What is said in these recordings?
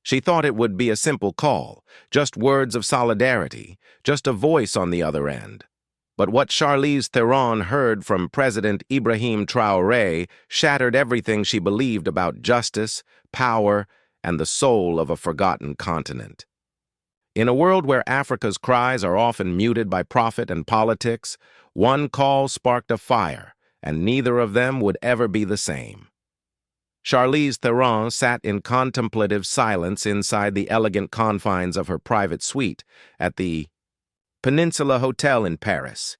She thought it would be a simple call, just words of solidarity, just a voice on the other end. But what Charlize Theron heard from President Ibrahim Traoré shattered everything she believed about justice, power, and the soul of a forgotten continent. In a world where Africa's cries are often muted by profit and politics, one call sparked a fire, and neither of them would ever be the same. Charlize Theron sat in contemplative silence inside the elegant confines of her private suite at the Peninsula Hotel in Paris.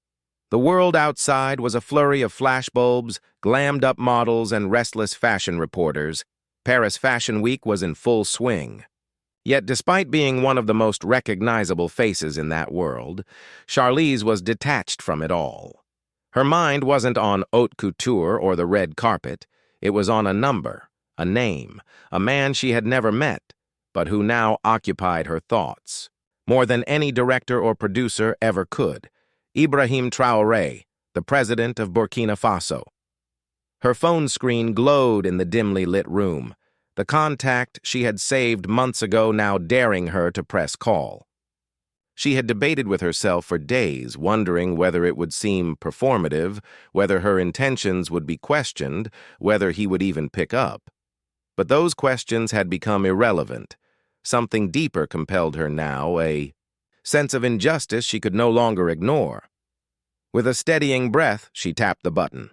The world outside was a flurry of flashbulbs, glammed-up models, and restless fashion reporters. Paris Fashion Week was in full swing. Yet despite being one of the most recognizable faces in that world, Charlize was detached from it all. Her mind wasn't on haute couture or the red carpet. It was on a number, a name, a man she had never met, but who now occupied her thoughts. More than any director or producer ever could. Ibrahim Traoré, the president of Burkina Faso. Her phone screen glowed in the dimly lit room, the contact she had saved months ago now daring her to press call. She had debated with herself for days, wondering whether it would seem performative, whether her intentions would be questioned, whether he would even pick up. But those questions had become irrelevant. Something deeper compelled her now, a sense of injustice she could no longer ignore. With a steadying breath, she tapped the button.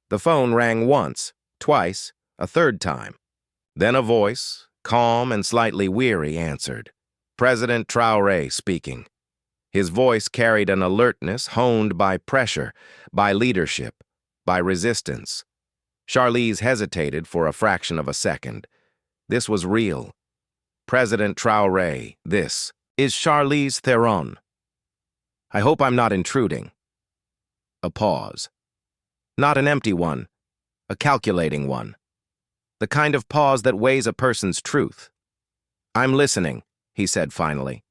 The phone rang once, twice, a third time. Then a voice, calm and slightly weary, answered. President Traoré speaking. His voice carried an alertness honed by pressure, by leadership, by resistance. Charlize hesitated for a fraction of a second. This was real. President Traoré, this is Charlize Theron. I hope I'm not intruding. A pause. Not an empty one, a calculating one. The kind of pause that weighs a person's truth. I'm listening, he said finally.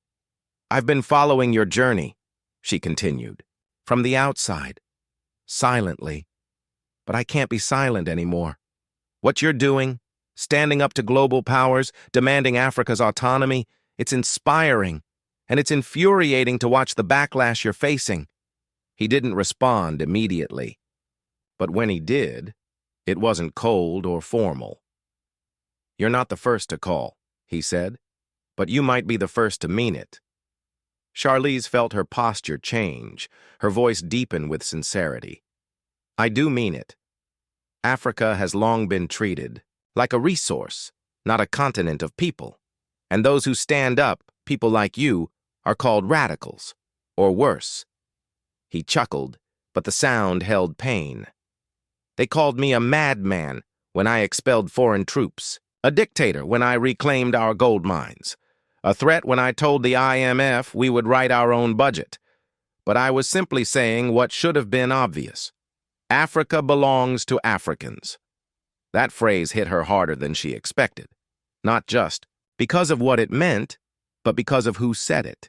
I've been following your journey, she continued, from the outside, silently. But I can't be silent anymore. What you're doing, standing up to global powers, demanding Africa's autonomy, it's inspiring, and it's infuriating to watch the backlash you're facing. He didn't respond immediately. But when he did, it wasn't cold or formal. You're not the first to call, he said, but you might be the first to mean it. Charlize felt her posture change, her voice deepen with sincerity. I do mean it. Africa has long been treated like a resource, not a continent of people. And those who stand up, people like you, are called radicals, or worse. He chuckled, but the sound held pain. They called me a madman when I expelled foreign troops, a dictator when I reclaimed our gold mines, a threat when I told the IMF we would write our own budget. But I was simply saying what should have been obvious. Africa belongs to Africans. That phrase hit her harder than she expected, not just because of what it meant, but because of who said it.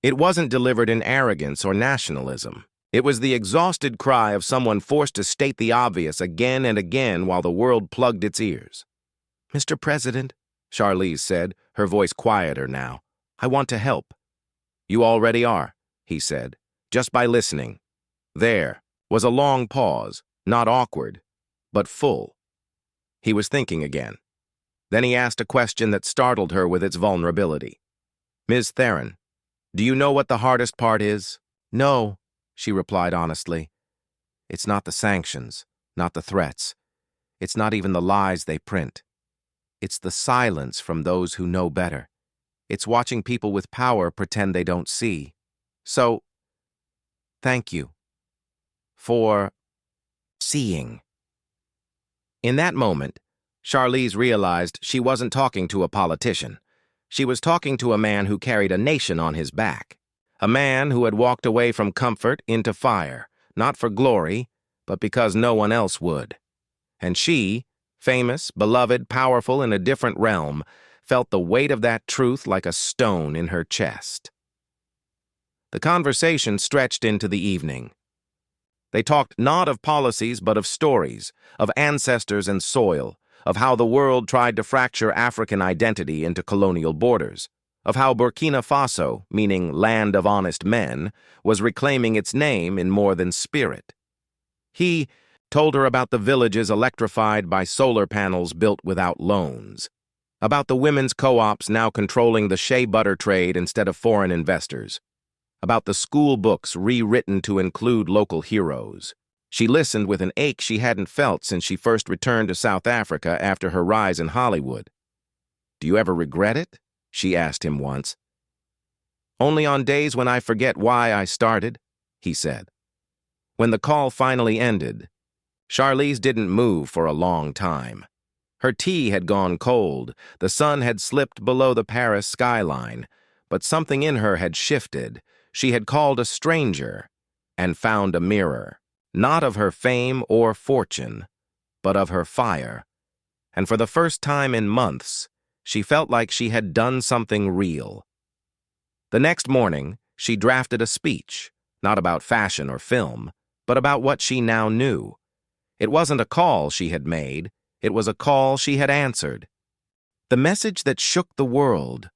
It wasn't delivered in arrogance or nationalism. It was the exhausted cry of someone forced to state the obvious again and again while the world plugged its ears. Mr. President, Charlize said, her voice quieter now, I want to help. You already are, he said, just by listening. There was a long pause, not awkward, but full. He was thinking again. Then he asked a question that startled her with its vulnerability. Ms. Theron, do you know what the hardest part is? No, she replied honestly. It's not the sanctions, not the threats. It's not even the lies they print. It's the silence from those who know better. It's watching people with power pretend they don't see. So, thank you for seeing. In that moment, Charlize realized she wasn't talking to a politician. She was talking to a man who carried a nation on his back. A man who had walked away from comfort into fire, not for glory, but because no one else would. And she, famous, beloved, powerful in a different realm, felt the weight of that truth like a stone in her chest. The conversation stretched into the evening. They talked not of policies but of stories, of ancestors and soil, of how the world tried to fracture African identity into colonial borders, of how Burkina Faso, meaning land of honest men, was reclaiming its name in more than spirit. He told her about the villages electrified by solar panels built without loans, about the women's co-ops now controlling the shea butter trade instead of foreign investors, about the school books rewritten to include local heroes. She listened with an ache she hadn't felt since she first returned to South Africa after her rise in Hollywood. "Do you ever regret it?" she asked him once. "Only on days when I forget why I started," he said. When the call finally ended, Charlize didn't move for a long time. Her tea had gone cold, the sun had slipped below the Paris skyline, but something in her had shifted. She had called a stranger and found a mirror, not of her fame or fortune, but of her fire. And for the first time in months, she felt like she had done something real. The next morning, she drafted a speech, not about fashion or film, but about what she now knew. It wasn't a call she had made, it was a call she had answered. The message that shook the world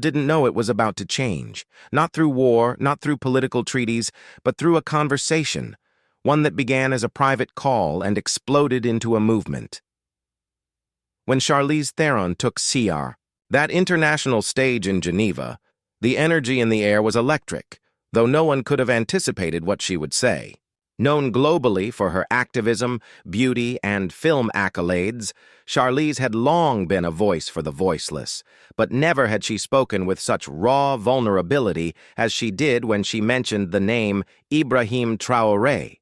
didn't know it was about to change, not through war, not through political treaties, but through a conversation, one that began as a private call and exploded into a movement. When Charlize Theron took CR, that international stage in Geneva, the energy in the air was electric, though no one could have anticipated what she would say. Known globally for her activism, beauty, and film accolades, Charlize had long been a voice for the voiceless, but never had she spoken with such raw vulnerability as she did when she mentioned the name Ibrahim Traoré.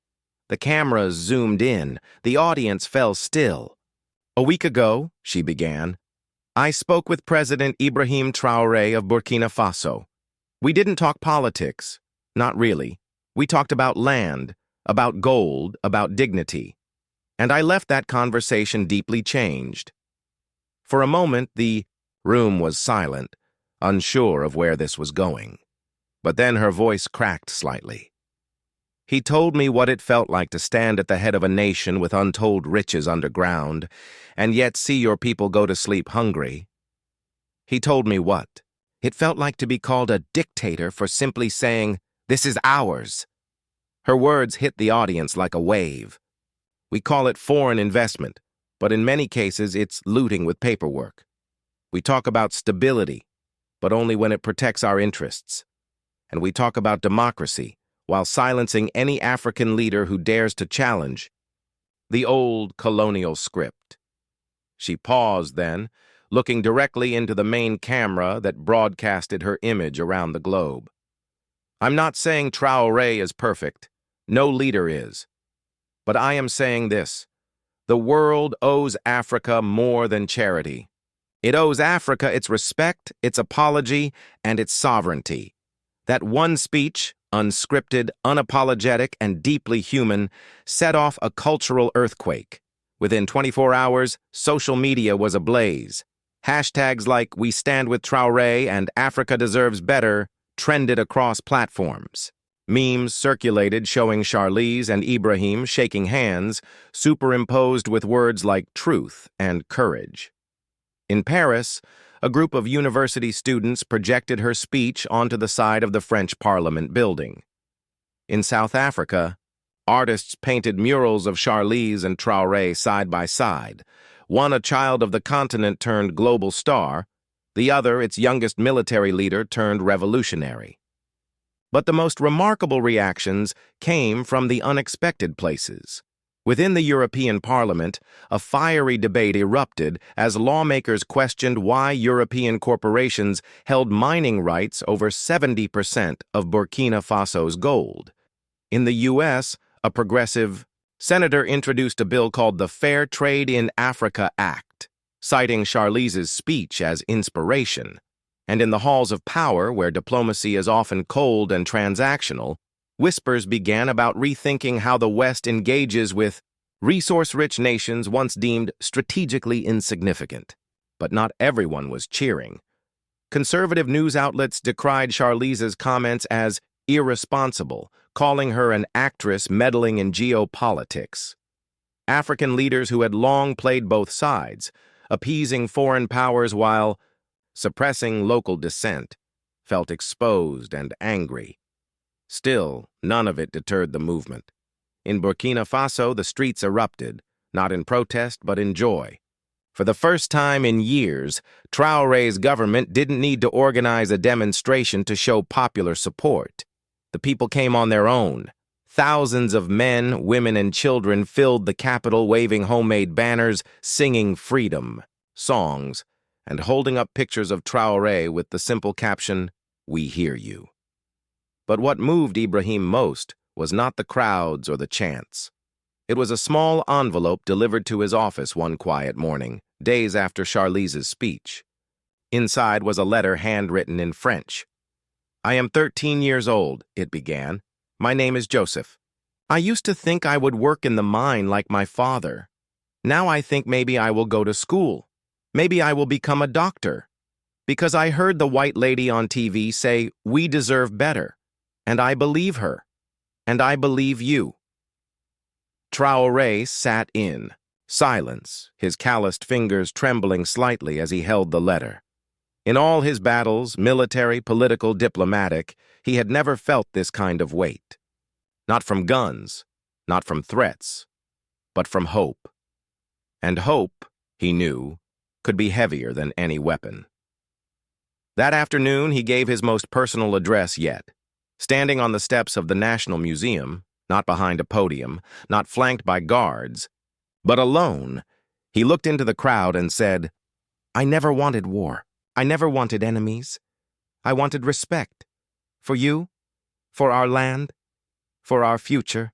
The cameras zoomed in, the audience fell still. "A week ago," she began, "I spoke with President Ibrahim Traoré of Burkina Faso. We didn't talk politics, not really. We talked about land, about gold, about dignity. And I left that conversation deeply changed." For a moment, the room was silent, unsure of where this was going. But then her voice cracked slightly. "He told me what it felt like to stand at the head of a nation with untold riches underground, and yet see your people go to sleep hungry. He told me what it felt like to be called a dictator for simply saying, 'This is ours.'" Her words hit the audience like a wave. We call it foreign investment, but in many cases it's looting with paperwork. We talk about stability, but only when it protects our interests. And we talk about democracy, while silencing any African leader who dares to challenge the old colonial script. She paused then, looking directly into the main camera that broadcasted her image around the globe. "I'm not saying Traoré is perfect. No leader is. But I am saying this: the world owes Africa more than charity. It owes Africa its respect, its apology, and its sovereignty. That one speech, unscripted, unapologetic, and deeply human, set off a cultural earthquake. Within 24 hours, social media was ablaze. Hashtags like "We Stand with Traoré" and "Africa Deserves Better" trended across platforms. Memes circulated showing Charlize and Ibrahim shaking hands, superimposed with words like truth and courage. In Paris, a group of university students projected her speech onto the side of the French Parliament building. In South Africa, artists painted murals of Charlize and Traoré side by side, one a child of the continent turned global star, the other its youngest military leader turned revolutionary. But the most remarkable reactions came from the unexpected places. Within the European Parliament, a fiery debate erupted as lawmakers questioned why European corporations held mining rights over 70% of Burkina Faso's gold. In the U.S., a progressive senator introduced a bill called the Fair Trade in Africa Act, citing Charlize's speech as inspiration. And in the halls of power, where diplomacy is often cold and transactional, whispers began about rethinking how the West engages with resource-rich nations once deemed strategically insignificant. But not everyone was cheering. Conservative news outlets decried Charlize's comments as irresponsible, calling her an actress meddling in geopolitics. African leaders who had long played both sides, appeasing foreign powers while suppressing local dissent, felt exposed and angry. Still, none of it deterred the movement. In Burkina Faso, the streets erupted, not in protest but in joy. For the first time in years, Traoré's government didn't need to organize a demonstration to show popular support. The people came on their own. Thousands of men, women, and children filled the capital waving homemade banners, singing freedom songs, and holding up pictures of Traoré with the simple caption, "We hear you." But what moved Ibrahim most was not the crowds or the chants. It was a small envelope delivered to his office one quiet morning, days after Charlize's speech. Inside was a letter handwritten in French. "I am 13 years old," it began. "My name is Joseph. I used to think I would work in the mine like my father. Now I think maybe I will go to school. Maybe I will become a doctor. Because I heard the white lady on TV say, 'We deserve better.' And I believe her. And I believe you." Traoré sat in silence, his calloused fingers trembling slightly as he held the letter. In all his battles, military, political, diplomatic, he had never felt this kind of weight. Not from guns, not from threats, but from hope. And hope, he knew, could be heavier than any weapon. That afternoon, he gave his most personal address yet. Standing on the steps of the National Museum, not behind a podium, not flanked by guards, but alone, he looked into the crowd and said, "I never wanted war. I never wanted enemies. I wanted respect. For you, for our land, for our future.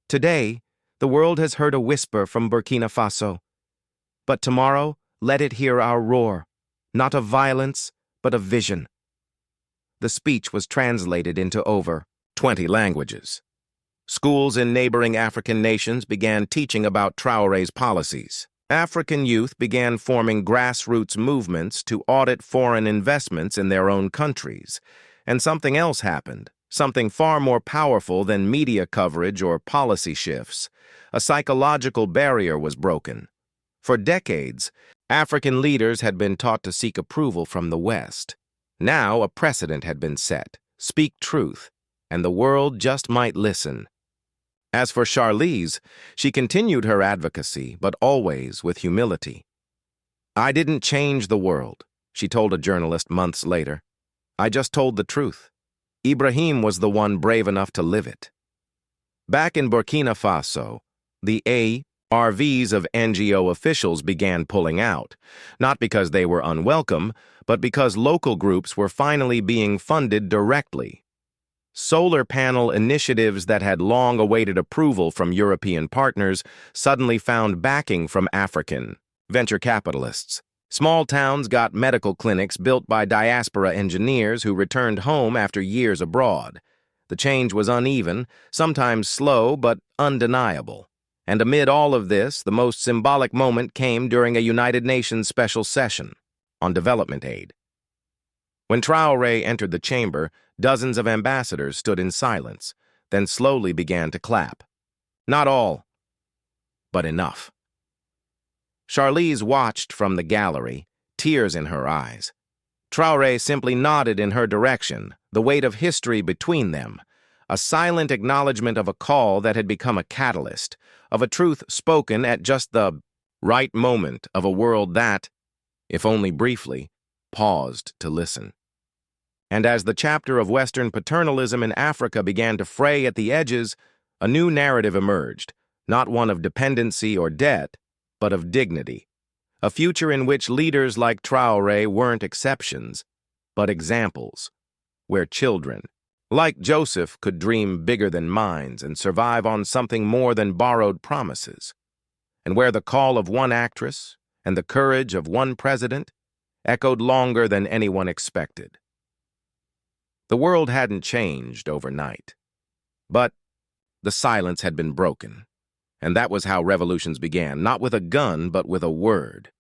Today, the world has heard a whisper from Burkina Faso. But tomorrow, let it hear our roar, not of violence, but of vision." The speech was translated into over 20 languages. Schools in neighboring African nations began teaching about Traoré's policies. African youth began forming grassroots movements to audit foreign investments in their own countries. And something else happened, something far more powerful than media coverage or policy shifts. A psychological barrier was broken. For decades, African leaders had been taught to seek approval from the West. Now a precedent had been set. Speak truth, and the world just might listen. As for Charlize, she continued her advocacy, but always with humility. "I didn't change the world," she told a journalist months later. "I just told the truth. Ibrahim was the one brave enough to live it." Back in Burkina Faso, the ARVs of NGO officials began pulling out, not because they were unwelcome, but because local groups were finally being funded directly. Solar panel initiatives that had long awaited approval from European partners suddenly found backing from African venture capitalists. Small towns got medical clinics built by diaspora engineers who returned home after years abroad. The change was uneven, sometimes slow, but undeniable. And amid all of this, the most symbolic moment came during a United Nations special session on development aid. When Traoré entered the chamber, dozens of ambassadors stood in silence, then slowly began to clap. Not all, but enough. Charlize watched from the gallery, tears in her eyes. Traoré simply nodded in her direction, the weight of history between them, a silent acknowledgement of a call that had become a catalyst, of a truth spoken at just the right moment of a world that, if only briefly, paused to listen. And as the chapter of Western paternalism in Africa began to fray at the edges, a new narrative emerged, not one of dependency or debt, but of dignity. A future in which leaders like Traoré weren't exceptions, but examples, where children, like Joseph, could dream bigger than minds and survive on something more than borrowed promises, and where the call of one actress and the courage of one president echoed longer than anyone expected. The world hadn't changed overnight, but the silence had been broken, and that was how revolutions began, not with a gun, but with a word.